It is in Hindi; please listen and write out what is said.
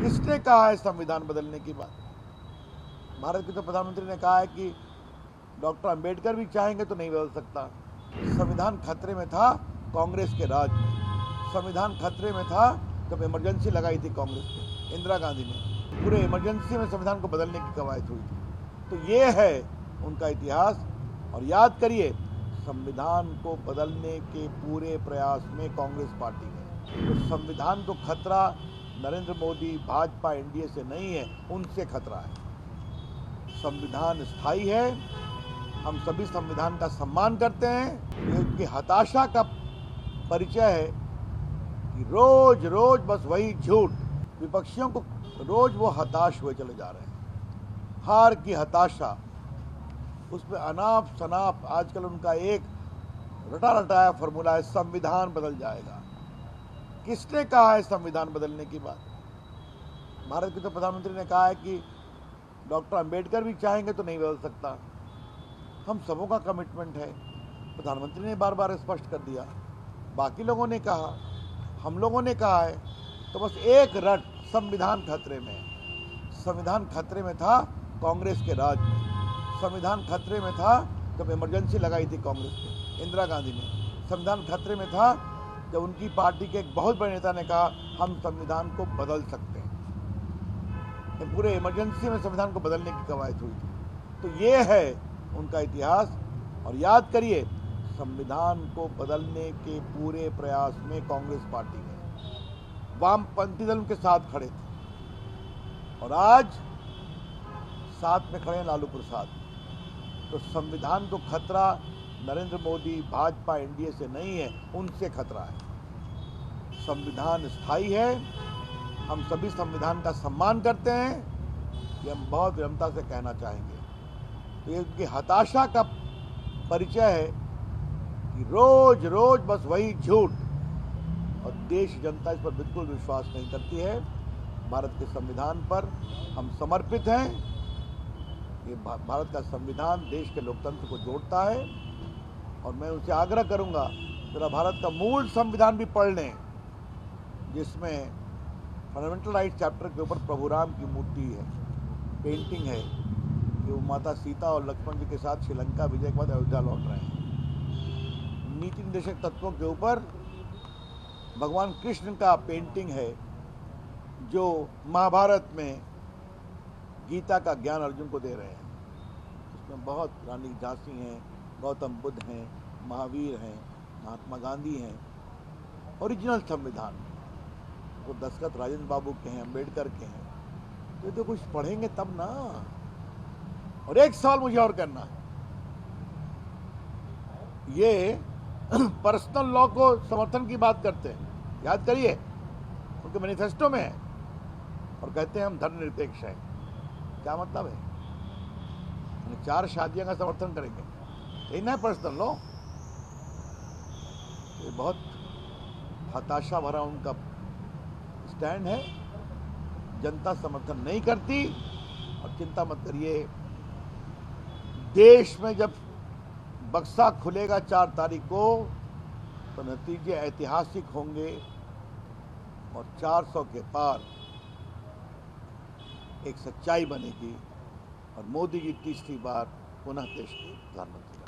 किसने कहा है संविधान बदलने की बात? भारत के तो प्रधानमंत्री ने कहा है कि डॉक्टर अंबेडकर भी चाहेंगे तो नहीं बदल सकता। संविधान खतरे में था कांग्रेस के राज में। संविधान खतरे में था जब इमरजेंसी लगाई थी कांग्रेस ने, इंदिरा गांधी ने। पूरे इमरजेंसी में संविधान को बदलने की कवायद हुई थी। तो ये है उनका इतिहास। और याद करिए, संविधान को बदलने के पूरे प्रयास में कांग्रेस पार्टी है। तो संविधान को खतरा नरेंद्र मोदी, भाजपा, एनडीए से नहीं है, उनसे खतरा है। संविधान स्थायी है, हम सभी संविधान का सम्मान करते हैं। ये उनकी हताशा का परिचय है कि रोज रोज बस वही झूठ। विपक्षियों को रोज वो हताश हुए चले जा रहे हैं, हार की हताशा। उसमें अनाप शनाप आजकल उनका एक रटा रटाया फॉर्मूला है, संविधान बदल जाएगा। किसने कहा है संविधान बदलने की बात? भारत के तो प्रधानमंत्री ने कहा है कि डॉक्टर अंबेडकर भी चाहेंगे तो नहीं बदल सकता। हम सबों का कमिटमेंट है। प्रधानमंत्री ने बार बार स्पष्ट कर दिया, बाकी लोगों ने कहा, हम लोगों ने कहा है। तो बस एक रट, संविधान खतरे में है। संविधान खतरे में था कांग्रेस के राज में। संविधान खतरे में था जब इमरजेंसी लगाई थी कांग्रेस ने, इंदिरा गांधी ने। संविधान खतरे में था जब उनकी पार्टी के एक बहुत बड़े नेता ने कहा हम संविधान को बदल सकते हैं। पूरे इमरजेंसी में संविधान को बदलने की कवायद हुई थी। तो ये है उनका इतिहास। और याद करिए, संविधान को बदलने के पूरे प्रयास में कांग्रेस पार्टी है। वामपंथी दल उनके साथ खड़े थे और आज साथ में खड़े हैं लालू प्रसाद। तो संविधान को खतरा नरेंद्र मोदी, भाजपा, एनडीए से नहीं है, उनसे खतरा है। संविधान स्थायी है, हम सभी संविधान का सम्मान करते हैं, ये हम बहुत विनम्रता से कहना चाहेंगे। तो ये उनकी हताशा का परिचय है कि रोज रोज बस वही झूठ। और देश जनता इस पर बिल्कुल विश्वास नहीं करती है। भारत के संविधान पर हम समर्पित हैं। ये भारत का संविधान देश के लोकतंत्र को जोड़ता है। और मैं उनसे आग्रह करूंगा, जरा भारत का मूल संविधान भी पढ़ लें, जिसमें फंडामेंटल राइट चैप्टर के ऊपर प्रभु राम की मूर्ति है, पेंटिंग है कि वो माता सीता और लक्ष्मण जी के साथ श्रीलंका विजय के बाद अयोध्या लौट रहे हैं। नीति निर्देशक तत्वों के ऊपर भगवान कृष्ण का पेंटिंग है, जो महाभारत में गीता का ज्ञान अर्जुन को दे रहे हैं। उसमें बहुत रानी झांसी हैं, गौतम बुद्ध हैं, महावीर हैं, महात्मा गांधी हैं। ओरिजिनल संविधान वो दशरथ राजेंद्र बाबू के हैं, अंबेडकर के हैं। तो कुछ पढ़ेंगे तब ना। और एक सवाल मुझे और करना है, ये पर्सनल लॉ को समर्थन की बात करते हैं, याद करिए उनके मैनिफेस्टो में है, और कहते हैं हम धर्मनिरपेक्ष हैं। क्या मतलब है? 4 शादियों का समर्थन करेंगे, यही ना पर्सनल लॉ? ये बहुत हताशा भरा उनका स्टैंड है। जनता समर्थन नहीं करती। और चिंता मत करिए, देश में जब बक्सा खुलेगा 4 तारीख को, तो नतीजे ऐतिहासिक होंगे और 400 के पार एक सच्चाई बनेगी और मोदी जी तीसरी बार पुनः देश के प्रधानमंत्री।